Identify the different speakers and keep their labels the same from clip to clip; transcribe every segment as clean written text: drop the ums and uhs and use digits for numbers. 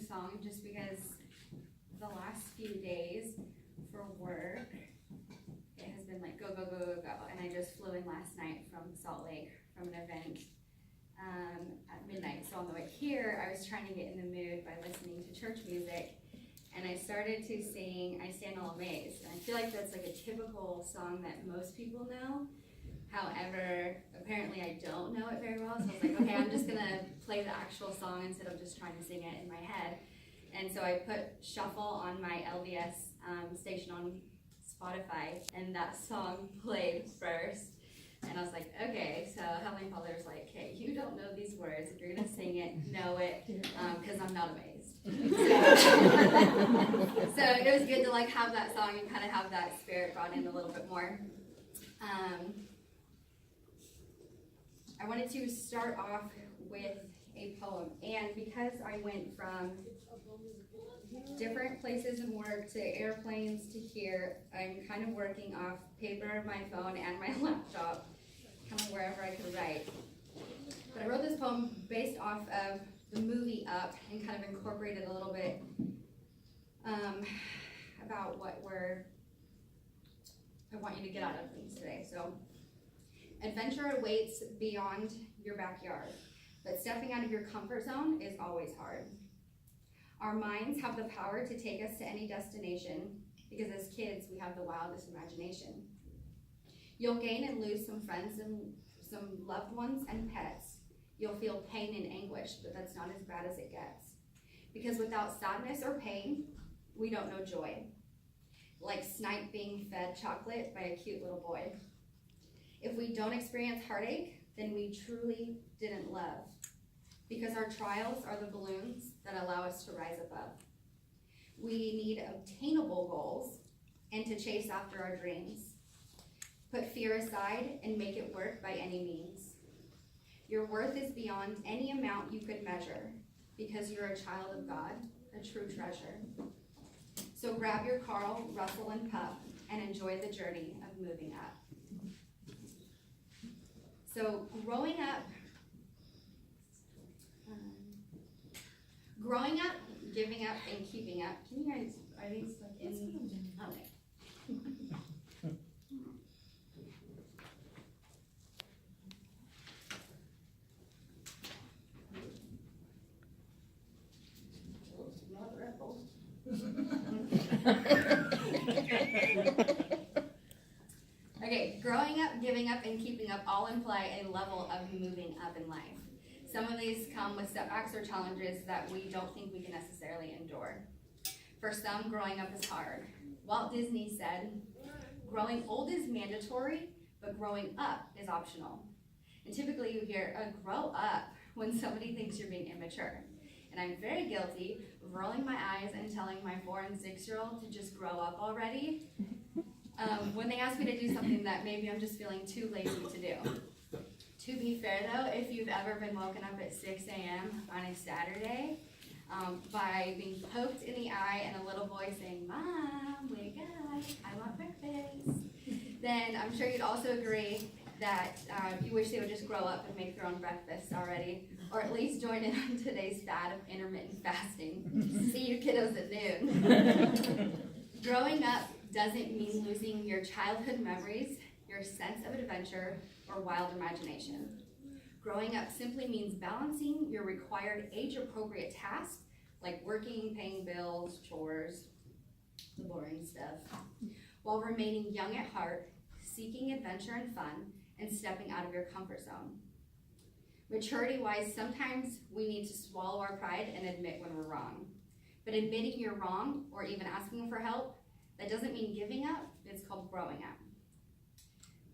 Speaker 1: song just because the last few days for work, it has been like go, go, go, go, go. And I just flew in last night from Salt Lake from an event at midnight. So on the way here, I was trying to get in the mood by listening to church music. And I started to sing I Stand All Amazed. And I feel like that's like a typical song that most people know. However, apparently I don't know it very well, so I was like, okay, I'm just gonna play the actual song instead of just trying to sing it in my head. And so I put shuffle on my LDS station on Spotify, and that song played first. And I was like, okay, so Heavenly Father's like, okay, you don't know these words. If you're gonna sing it, know it, because I'm not amazed. So it was good to like have that song and kind of have that spirit brought in a little bit more. I wanted to start off with a poem, and because I went from different places in work to airplanes to here, I'm kind of working off paper, my phone, and my laptop, kind of wherever I could write. But I wrote this poem based off of the movie Up and kind of incorporated a little bit about what I want you to get out of things today. So, adventure awaits beyond your backyard, but stepping out of your comfort zone is always hard. Our minds have the power to take us to any destination because as kids, we have the wildest imagination. You'll gain and lose some friends and some loved ones and pets. You'll feel pain and anguish, but that's not as bad as it gets. Because without sadness or pain, we don't know joy. Like Snipe being fed chocolate by a cute little boy. If we don't experience heartache, then we truly didn't love. Because our trials are the balloons that allow us to rise above. We need obtainable goals and to chase after our dreams. Put fear aside and make it work by any means. Your worth is beyond any amount you could measure because you're a child of God, a true treasure. So grab your Carl, Russell, and Puff and enjoy the journey of moving up. So growing up, giving up, and keeping up. Can you guys, are these like in? Okay. Okay, growing up, giving up, and keeping up all imply a level of moving up in life. Some of these come with setbacks or challenges that we don't think we can necessarily endure. For some, growing up is hard. Walt Disney said, growing old is mandatory, but growing up is optional. And typically you hear, grow up when somebody thinks you're being immature. And I'm very guilty of rolling my eyes and telling my 4- and 6-year-old to just grow up already. When they ask me to do something that maybe I'm just feeling too lazy to do. To be fair though, if you've ever been woken up at 6 a.m. on a Saturday by being poked in the eye and a little voice saying, "Mom, wake up, I want breakfast," then I'm sure you'd also agree that you wish they would just grow up and make their own breakfast already, or at least join in on today's fad of intermittent fasting. See you kiddos at noon. Growing up doesn't mean losing your childhood memories, your sense of adventure, or wild imagination. Growing up simply means balancing your required age-appropriate tasks, like working, paying bills, chores, the boring stuff, while remaining young at heart, seeking adventure and fun, and stepping out of your comfort zone. Maturity-wise, sometimes we need to swallow our pride and admit when we're wrong. But admitting you're wrong, or even asking for help, that doesn't mean giving up, it's called growing up.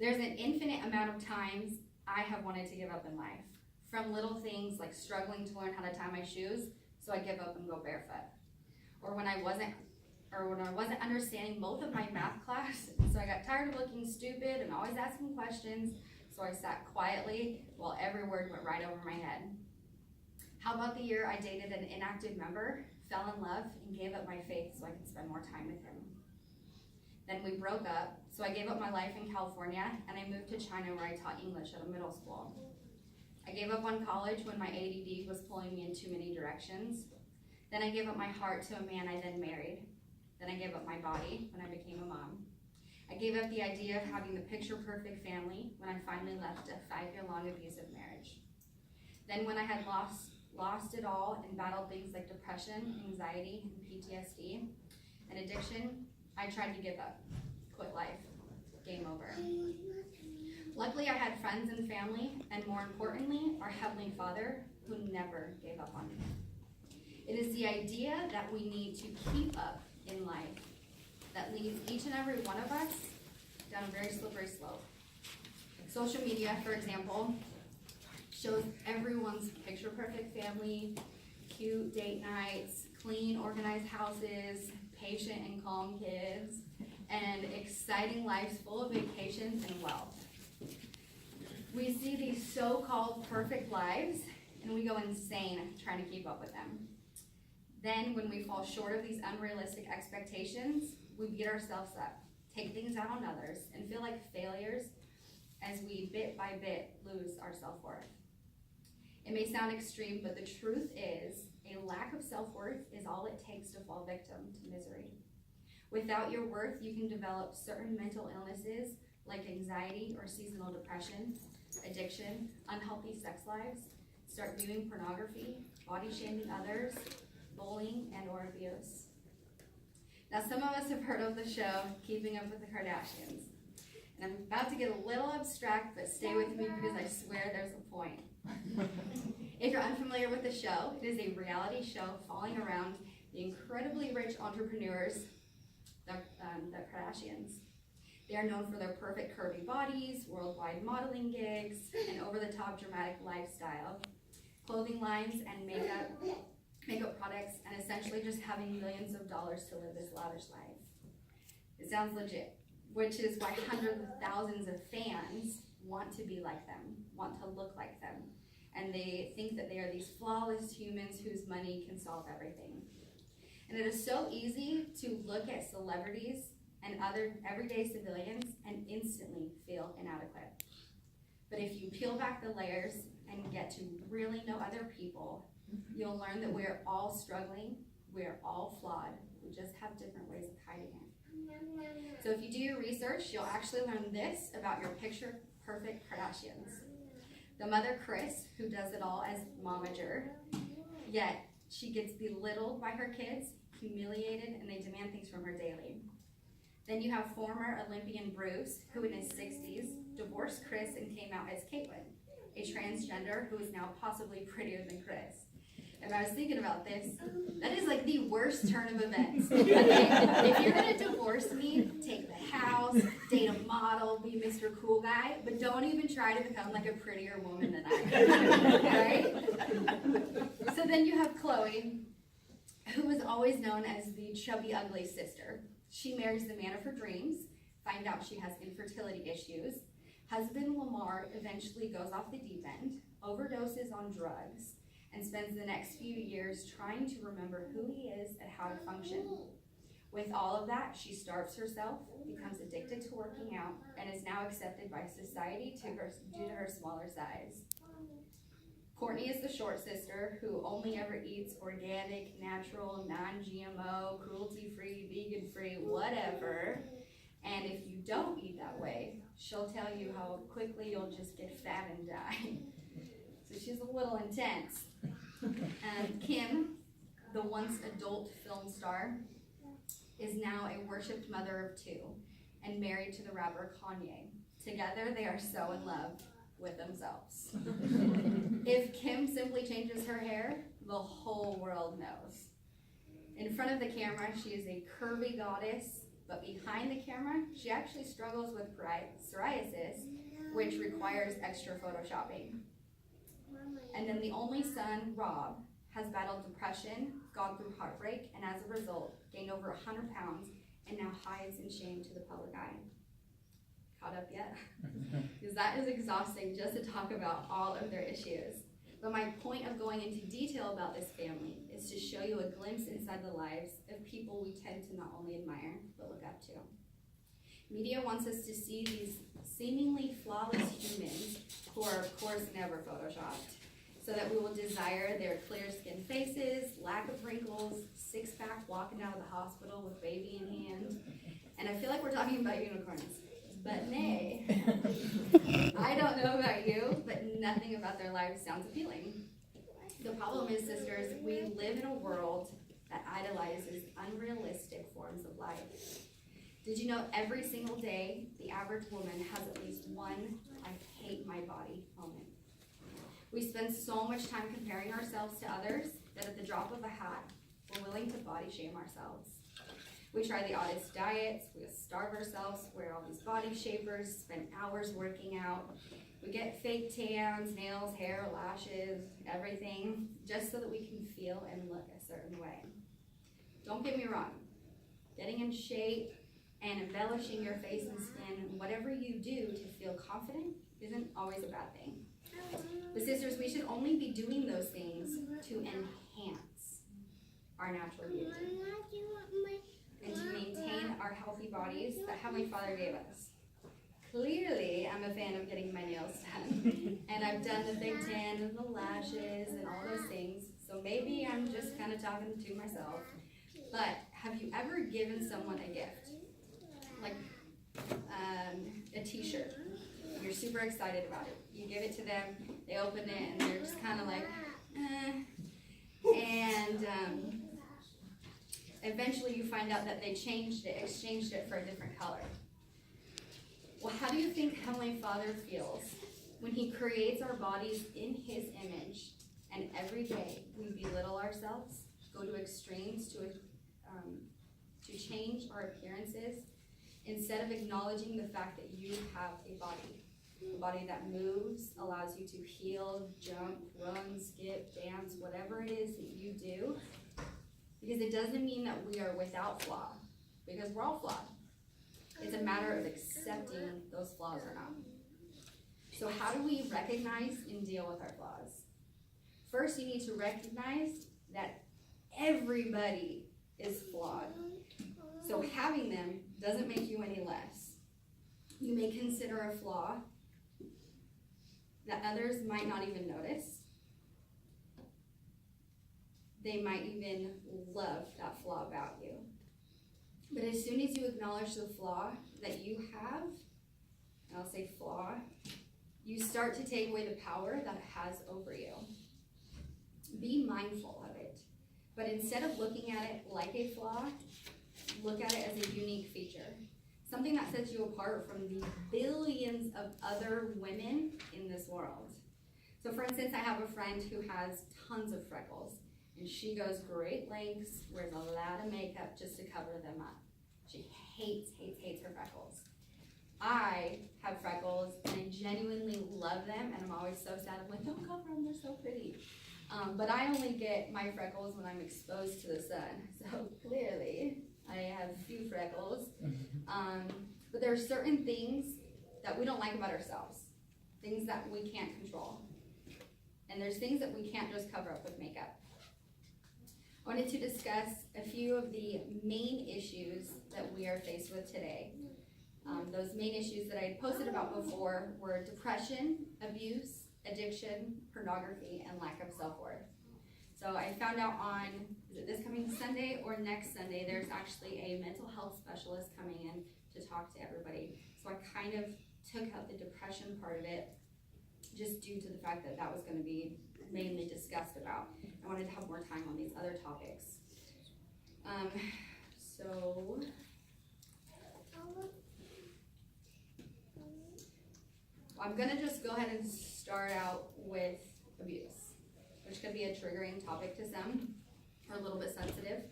Speaker 1: There's an infinite amount of times I have wanted to give up in life. From little things like struggling to learn how to tie my shoes, so I give up and go barefoot. Or when I wasn't understanding both of my math class, so I got tired of looking stupid and always asking questions, so I sat quietly while every word went right over my head. How about the year I dated an inactive member, fell in love, and gave up my faith so I could spend more time with him? Then we broke up, so I gave up my life in California and I moved to China where I taught English at a middle school. I gave up on college when my ADD was pulling me in too many directions. Then I gave up my heart to a man I then married. Then I gave up my body when I became a mom. I gave up the idea of having the picture-perfect family when I finally left a 5-year-long abusive marriage. Then when I had lost it all and battled things like depression, anxiety, and PTSD, and addiction, I tried to give up, quit life, game over. Luckily, I had friends and family, and more importantly, our Heavenly Father, who never gave up on me. It is the idea that we need to keep up in life that leads each and every one of us down a very slippery slope. Social media, for example, shows everyone's picture-perfect family, cute date nights, clean, organized houses, patient and calm kids, and exciting lives full of vacations and wealth. We see these so-called perfect lives, and we go insane trying to keep up with them. Then, when we fall short of these unrealistic expectations, we beat ourselves up, take things out on others, and feel like failures as we bit by bit lose our self-worth. It may sound extreme, but the truth is, a lack of self-worth is all it takes to fall victim to misery. Without your worth, you can develop certain mental illnesses like anxiety or seasonal depression, addiction, unhealthy sex lives, start viewing pornography, body shaming others, bullying, and or abuse. Now, some of us have heard of the show Keeping Up with the Kardashians. And I'm about to get a little abstract, but stay with me because I swear there's a point. If you're unfamiliar with the show, it is a reality show following around the incredibly rich entrepreneurs, the Kardashians. They are known for their perfect curvy bodies, worldwide modeling gigs, and over-the-top dramatic lifestyle, clothing lines, and makeup products, and essentially just having millions of dollars to live this lavish life. It sounds legit, which is why hundreds of thousands of fans want to be like them, want to look like them, and they think that they are these flawless humans whose money can solve everything. And it is so easy to look at celebrities and other everyday civilians and instantly feel inadequate. But if you peel back the layers and get to really know other people, you'll learn that we're all struggling, we're all flawed, we just have different ways of hiding it. So if you do your research, you'll actually learn this about your picture-perfect Kardashians. The mother, Kris, who does it all as momager, yet she gets belittled by her kids, humiliated, and they demand things from her daily. Then you have former Olympian Bruce, who in his 60s divorced Kris and came out as Caitlyn, a transgender who is now possibly prettier than Kris. And I was thinking about this, that is like the worst turn of events. Okay? If you're gonna divorce me, take the house, date a model, be Mr. Cool Guy, but don't even try to become like a prettier woman than I am, right? So then you have Khloe, who is always known as the chubby, ugly sister. She marries the man of her dreams, find out she has infertility issues. Husband Lamar eventually goes off the deep end, overdoses on drugs, and spends the next few years trying to remember who he is and how to function. With all of that, she starves herself, becomes addicted to working out, and is now accepted by society due to her smaller size. Kourtney is the short sister who only ever eats organic, natural, non-GMO, cruelty-free, vegan-free, whatever. And if you don't eat that way, she'll tell you how quickly you'll just get fat and die. So she's a little intense. And Kim, the once adult film star, is now a worshipped mother of 2 and married to the rapper Kanye. Together, they are so in love with themselves. If Kim simply changes her hair, the whole world knows. In front of the camera, she is a curvy goddess, but behind the camera, she actually struggles with psoriasis, which requires extra photoshopping. And then the only son, Rob, has battled depression, gone through heartbreak, and as a result, gained over 100 pounds and now hides in shame to the public eye. Caught up yet? Because that is exhausting just to talk about all of their issues. But my point of going into detail about this family is to show you a glimpse inside the lives of people we tend to not only admire, but look up to. Media wants us to see these seemingly flawless humans, who are of course never photoshopped, so that we will desire their clear-skinned faces, lack of wrinkles, six-pack walking out of the hospital with baby in hand. And I feel like we're talking about unicorns, but nay. I don't know about you, but nothing about their lives sounds appealing. The problem is, sisters, we live in a world that idolizes unrealistic forms of life. Did you know every single day, the average woman has at least one "I hate my body" moment? We spend so much time comparing ourselves to others that at the drop of a hat, we're willing to body shame ourselves. We try the oddest diets, we starve ourselves, wear all these body shapers, spend hours working out. We get fake tans, nails, hair, lashes, everything, just so that we can feel and look a certain way. Don't get me wrong, getting in shape and embellishing your face and skin, whatever you do to feel confident, isn't always a bad thing. But sisters, we should only be doing those things to enhance our natural beauty and to maintain our healthy bodies that Heavenly Father gave us. Clearly, I'm a fan of getting my nails done, and I've done the fake tan and the lashes and all those things, so maybe I'm just kind of talking to myself. But have you ever given someone a gift? Like a t-shirt. You're super excited about it. You give it to them, they open it, and they're just kind of like, And eventually you find out that they exchanged it for a different color. Well, how do you think Heavenly Father feels when He creates our bodies in His image, and every day we belittle ourselves, go to extremes to change our appearances, instead of acknowledging the fact that you have a body that moves, allows you to heal, jump, run, skip, dance, whatever it is that you do, because it doesn't mean that we are without flaw, because we're all flawed. It's a matter of accepting those flaws or not. So how do we recognize and deal with our flaws? First, you need to recognize that everybody is flawed. So having them doesn't make you any less. You may consider a flaw that others might not even notice. They might even love that flaw about you. But as soon as you acknowledge the flaw that you have, and I'll say flaw, you start to take away the power that it has over you. Be mindful of it. But instead of looking at it like a flaw, look at it as a unique feature. Something that sets you apart from the billions of other women in this world. So for instance, I have a friend who has tons of freckles, and she goes great lengths, wears a lot of makeup just to cover them up. She hates her freckles. I have freckles, and I genuinely love them, and I'm always so sad. I'm like, don't cover them, they're so pretty. But I only get my freckles when I'm exposed to the sun. So clearly, I have few freckles. But there are certain things that we don't like about ourselves, things that we can't control. And there's things that we can't just cover up with makeup. I wanted to discuss a few of the main issues that we are faced with today. Those main issues that I had posted about before were depression, abuse, addiction, pornography, and lack of self-worth. So I found out on, is it this coming Sunday or next Sunday, there's actually a mental health specialist coming in to talk to everybody. So I kind of took out the depression part of it, just due to the fact that that was going to be mainly discussed about. I wanted to have more time on these other topics. So I'm going to just go ahead and start out with abuse, which could be a triggering topic to some, or a little bit sensitive.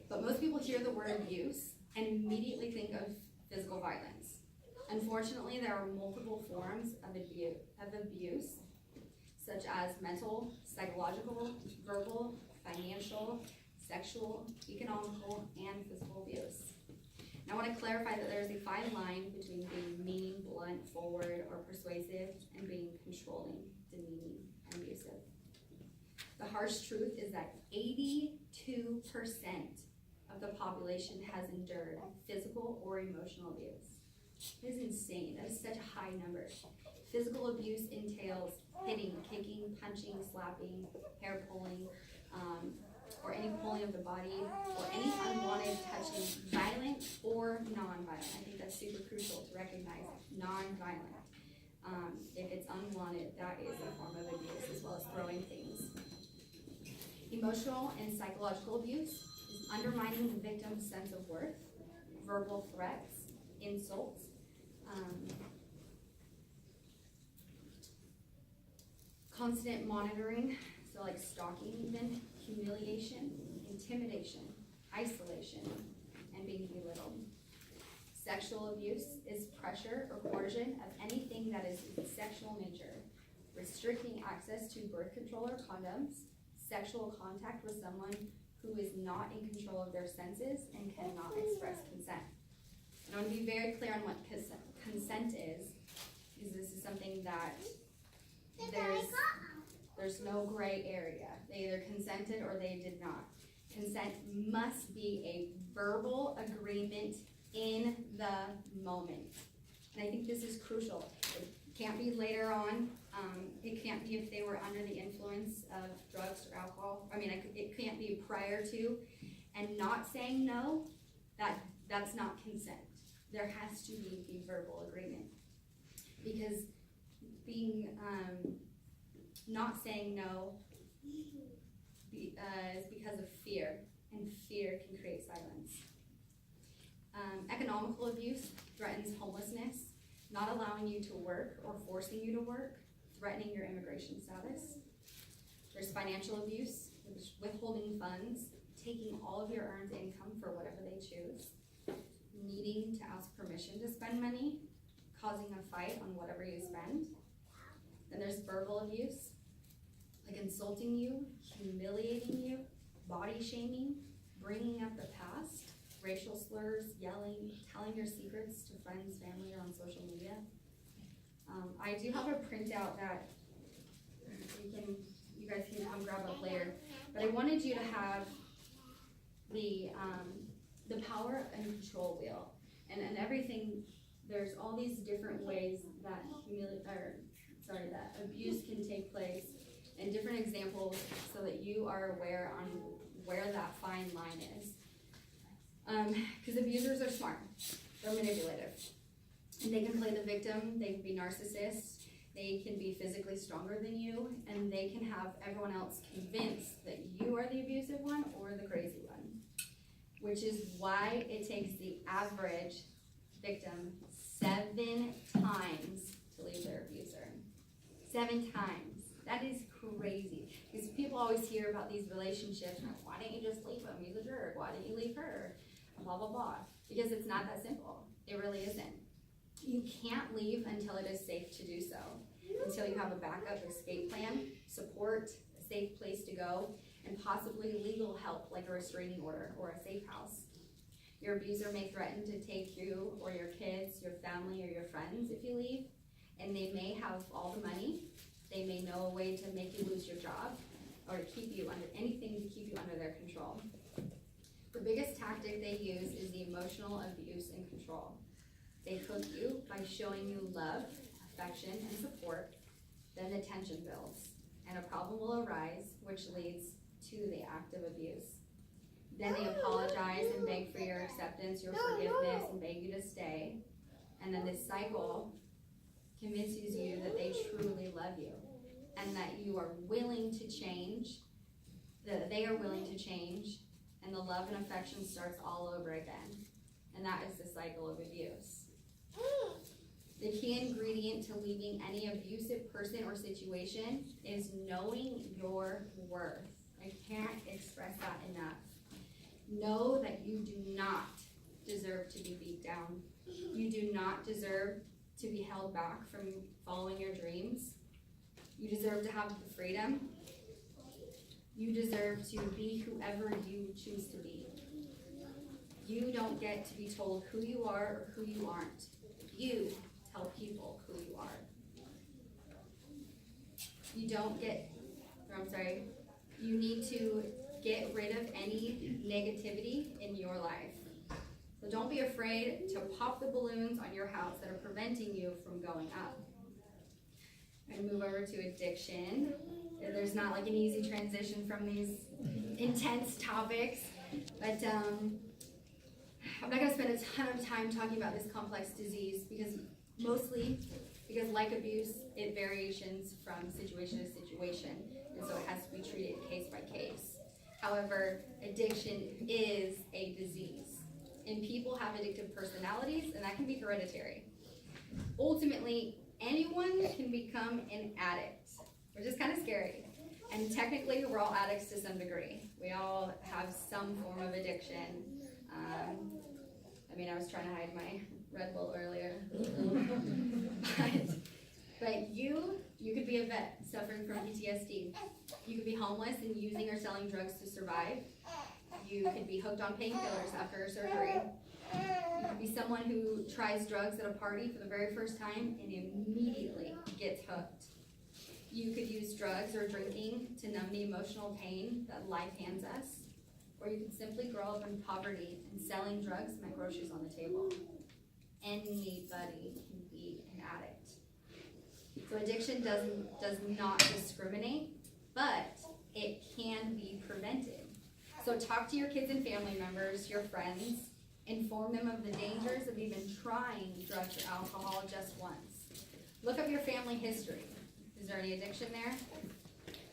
Speaker 1: But most people hear the word abuse and immediately think of physical violence. Unfortunately, there are multiple forms of abuse, such as mental, psychological, verbal, financial, sexual, economical, and physical abuse. And I want to clarify that there is a fine line between being mean, blunt, forward, or persuasive, and being controlling, demeaning, and abusive. The harsh truth is that 82% of the population has endured physical or emotional abuse. That is insane. That is such a high number. Physical abuse entails hitting, kicking, punching, slapping, hair pulling, or any pulling of the body, or any unwanted touching, violent or non-violent. I think that's super crucial to recognize. Non-violent. If it's unwanted, that is a form of abuse, as well as throwing things. Emotional and psychological abuse is undermining the victim's sense of worth, verbal threats, insults, constant monitoring, so like stalking even, humiliation, intimidation, isolation, and being belittled. Sexual abuse is pressure or coercion of anything that is sexual nature, restricting access to birth control or condoms, sexual contact with someone who is not in control of their senses and cannot express consent. And I want to be very clear on what consent is, because this is something that there's no gray area. They either consented or they did not. Consent must be a verbal agreement in the moment. And I think this is crucial. It can't be later on. It can't be if they were under the influence of drugs or alcohol. I mean, it can't be prior to. And not saying no, that's not consent. There has to be a verbal agreement. Because being, not saying no is because of fear, and fear can create silence. Economical abuse threatens homelessness, not allowing you to work or forcing you to work, threatening your immigration status. There's financial abuse, withholding funds, taking all of your earned income for whatever they choose, needing to ask permission to spend money, causing a fight on whatever you spend. Then there's verbal abuse, like insulting you, humiliating you, body shaming, bringing up the past, racial slurs, yelling, telling your secrets to friends, family, or on social media. I do have a printout that you guys can come grab up later, but I wanted you to have the power and control wheel, and everything. There's all these different ways that that abuse can take place, and different examples so that you are aware on where that fine line is. Because abusers are smart, they're manipulative, and they can play the victim, they can be narcissists, they can be physically stronger than you, and they can have everyone else convinced that you are the abusive one or the crazy one, which is why it takes the average victim 7 times to leave their abuser. 7 times. That is crazy. Because people always hear about these relationships, like, why don't you just leave him? He's a jerk. Why don't you leave her? Blah, blah, blah. Because it's not that simple. It really isn't. You can't leave until it is safe to do so. Until you have a backup escape plan, support, a safe place to go, and possibly legal help like a restraining order or a safe house. Your abuser may threaten to take you or your kids, your family, or your friends if you leave, and they may have all the money. They may know a way to make you lose your job or to keep you under anything to keep you under their control. The biggest tactic they use is the emotional abuse and control. They hook you by showing you love, affection, and support. Then the tension builds, and a problem will arise, which leads to the act of abuse. Then they apologize and beg for your acceptance, your forgiveness, and beg you to stay. And then this cycle convinces you that they truly love you and that you are willing to change, that they are willing to change, and the love and affection starts all over again. And that is the cycle of abuse. The key ingredient to leaving any abusive person or situation is knowing your worth. I can't express that enough. Know that you do not deserve to be beat down. You do not deserve to be held back from following your dreams. You deserve to have the freedom. You deserve to be whoever you choose to be. You don't get to be told who you are or who you aren't. You tell people who you are. You need to get rid of any negativity in your life. So don't be afraid to pop the balloons on your house that are preventing you from going up. I'm gonna move over to addiction. There's not like an easy transition from these intense topics, but I'm not gonna spend a ton of time talking about this complex disease because like abuse, it variations from situation to situation, and so it has to be treated case by case. However, addiction is a disease, and people have addictive personalities, and that can be hereditary. Ultimately, anyone can become an addict, which is kind of scary. And technically, we're all addicts to some degree. We all have some form of addiction. I was trying to hide my Red Bull earlier. but you could be a vet suffering from PTSD. You could be homeless and using or selling drugs to survive. You could be hooked on painkillers after a surgery. You could be someone who tries drugs at a party for the very first time and immediately gets hooked. You could use drugs or drinking to numb the emotional pain that life hands us. Or you could simply grow up in poverty and selling drugs meant groceries on the table. Anybody can be an addict. So addiction does not discriminate, but it can be prevented. So talk to your kids and family members, your friends, inform them of the dangers of even trying drugs or alcohol just once. Look up your family history. Is there any addiction there?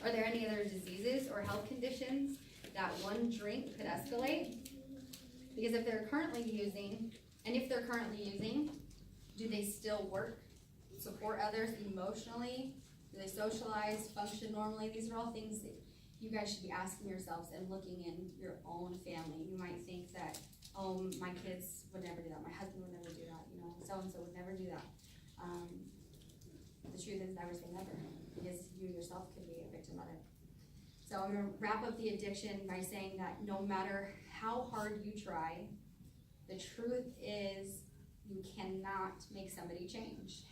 Speaker 1: Are there any other diseases or health conditions that one drink could escalate? Because if they're currently using, do they still work, support others emotionally? Do they socialize, function normally? These are all things that you guys should be asking yourselves and looking in your own family. You might think that, oh, my kids would never do that, my husband would never do that, so-and-so would never do that. The truth is never say never, because you yourself could be a victim of it. So I'm gonna wrap up the addiction by saying that no matter how hard you try, the truth is you cannot make somebody change,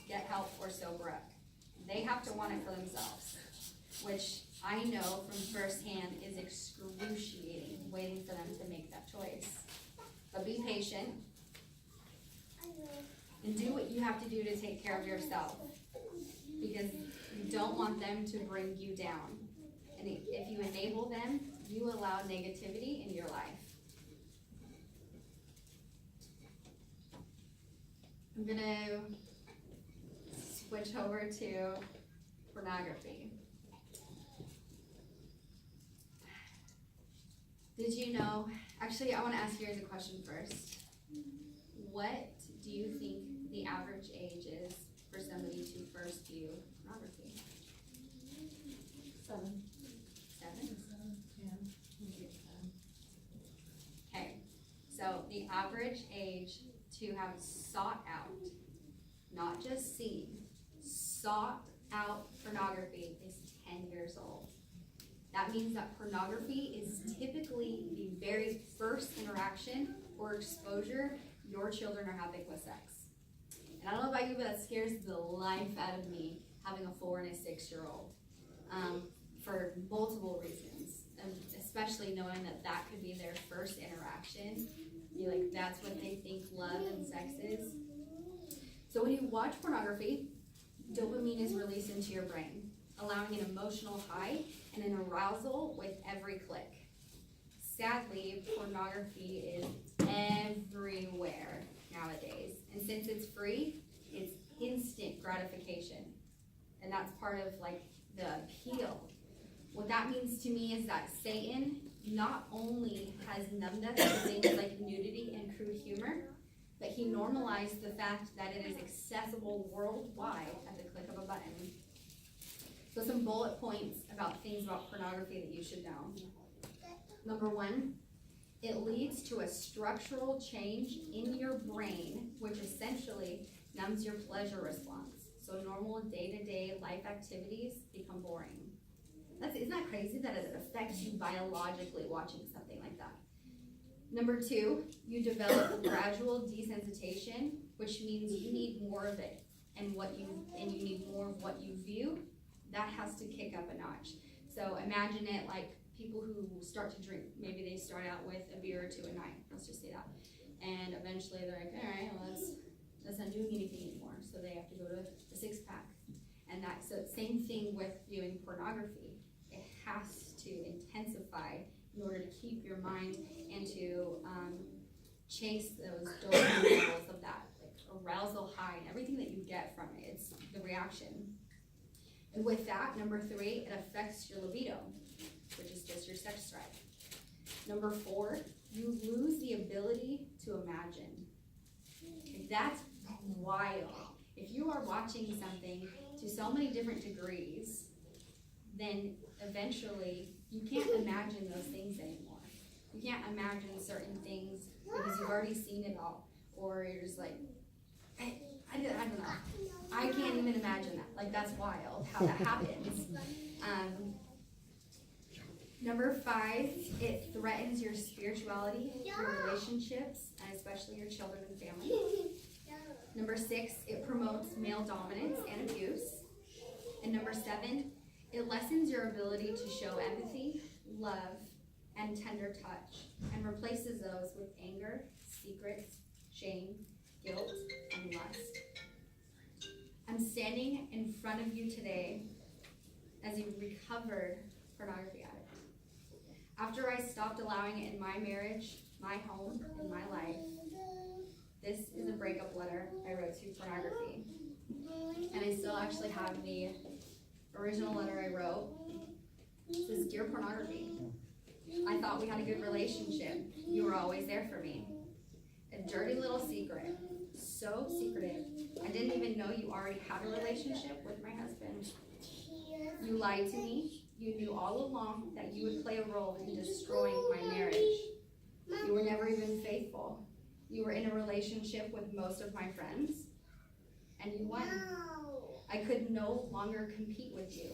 Speaker 1: get help, or sober up. They have to want it for themselves, which I know from firsthand is excruciating, waiting for them to make that choice. But be patient and do what you have to do to take care of yourself, because you don't want them to bring you down. And if you enable them, you allow negativity in your life. I'm gonna switch over to pornography. Did you know, actually I wanna ask you guys a question first. What do you think the average age is for somebody to first view pornography?
Speaker 2: 7.
Speaker 1: 7?
Speaker 2: Yeah.
Speaker 1: Okay, so the average age to have sought out, not just seen, sought out pornography is 10 years old. That means that pornography is typically the very first interaction or exposure your children are having with sex. And I don't know about you, but that scares the life out of me, having a 4 and a 6-year-old, for multiple reasons, and especially knowing that that could be their first interaction. Be like, that's what they think love and sex is. So when you watch pornography, dopamine is released into your brain, allowing an emotional high and an arousal with every click. Sadly, pornography is everywhere nowadays. And since it's free, it's instant gratification. And that's part of like the appeal. What that means to me is that Satan not only has numbed us to things like nudity and crude humor, but he normalized the fact that it is accessible worldwide at the click of a button. So some bullet points about things about pornography that you should know. Number 1, it leads to a structural change in your brain, which essentially numbs your pleasure response. So normal day-to-day life activities become boring. Isn't that crazy that it affects you biologically watching something like that? Number 2, you develop gradual desensitization, which means you need more of it, and you need more of what you view. That has to kick up a notch. So imagine it like people who start to drink. Maybe they start out with a beer or 2 a night. Let's just say that, and eventually they're like, all right, well that's not doing anything anymore. So they have to go to a 6-pack, And so same thing with viewing pornography. It has to intensify in order to keep your mind and to chase those dopamine levels of that like arousal high and everything that you get from it. It's the reaction. And with that, number 3, it affects your libido, which is just your sex drive. Number 4, you lose the ability to imagine. That's wild. If you are watching something to so many different degrees, then eventually you can't imagine those things anymore. You can't imagine certain things because you've already seen it all. Or you're just like, I don't know. I can't even imagine that. Like, that's wild how that happens. Number 5, it threatens your spirituality, your relationships, and especially your children and family. Number 6, it promotes male dominance and abuse. And number 7, it lessens your ability to show empathy, love, and tender touch, and replaces those with anger, secrets, shame, guilt, and lust. I'm standing in front of you today as a recovered pornography addict. After I stopped allowing it in my marriage, my home, and my life, this is a breakup letter I wrote to pornography. And I still actually have the original letter I wrote. It says, "Dear pornography, I thought we had a good relationship. You were always there for me. A dirty little secret, so secretive. I didn't even know you already had a relationship with my husband. You lied to me. You knew all along that you would play a role in destroying my marriage. You were never even faithful. You were in a relationship with most of my friends, and you won. I could no longer compete with you.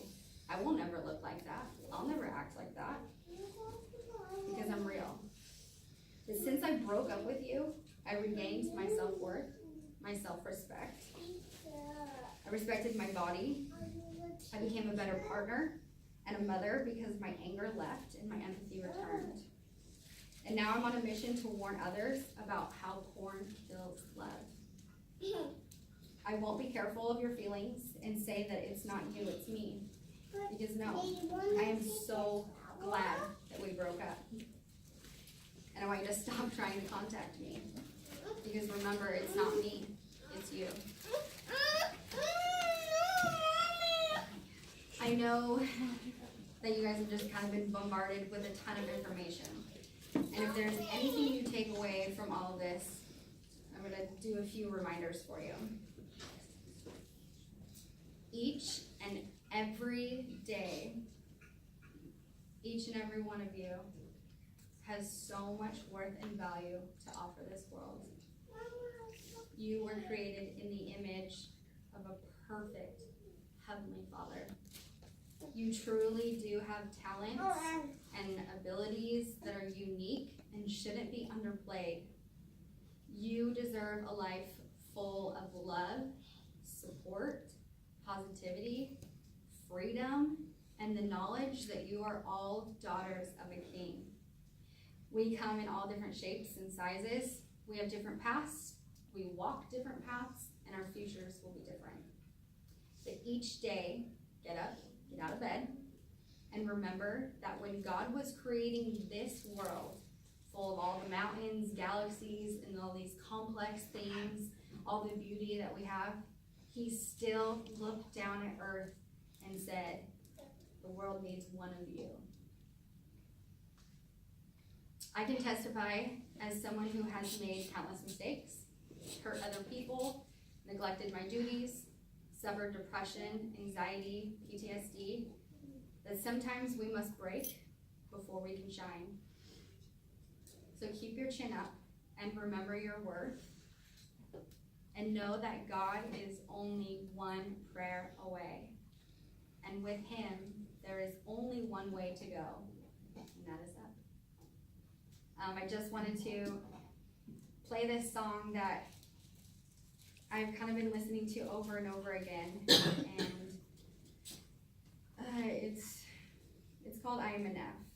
Speaker 1: I will never look like that. I'll never act like that, because I'm real. But since I broke up with you, I regained my self-worth, my self-respect. I respected my body. I became a better partner and a mother because my anger left and my empathy returned. And now I'm on a mission to warn others about how porn kills love. I won't be careful of your feelings and say that it's not you, it's me. Because no, I am so glad that we broke up. And I want you to stop trying to contact me. Because remember, it's not me, it's you. I know that you guys have just kind of been bombarded with a ton of information. And if there's anything you take away from all of this, I'm going to do a few reminders for you. Each and every day, each and every one of you has so much worth and value to offer this world. You were created in the image of a perfect Heavenly Father. You truly do have talents and abilities that are unique and shouldn't be underplayed. You deserve a life full of love, support, positivity, freedom, and the knowledge that you are all daughters of a king. We come in all different shapes and sizes. We have different pasts. We walk different paths, and our futures will be different. But each day, get up, get out of bed, and remember that when God was creating this world, full of all the mountains, galaxies, and all these complex things, all the beauty that we have, he still looked down at earth and said, the world needs one of you. I can testify as someone who has made countless mistakes, hurt other people, neglected my duties, suffered depression, anxiety, PTSD, that sometimes we must break before we can shine. So keep your chin up and remember your worth, and know that God is only one prayer away. And with him, there is only one way to go, and that is up. I just wanted to play this song that I've kind of been listening to over and over again, and it's called I Am Enough.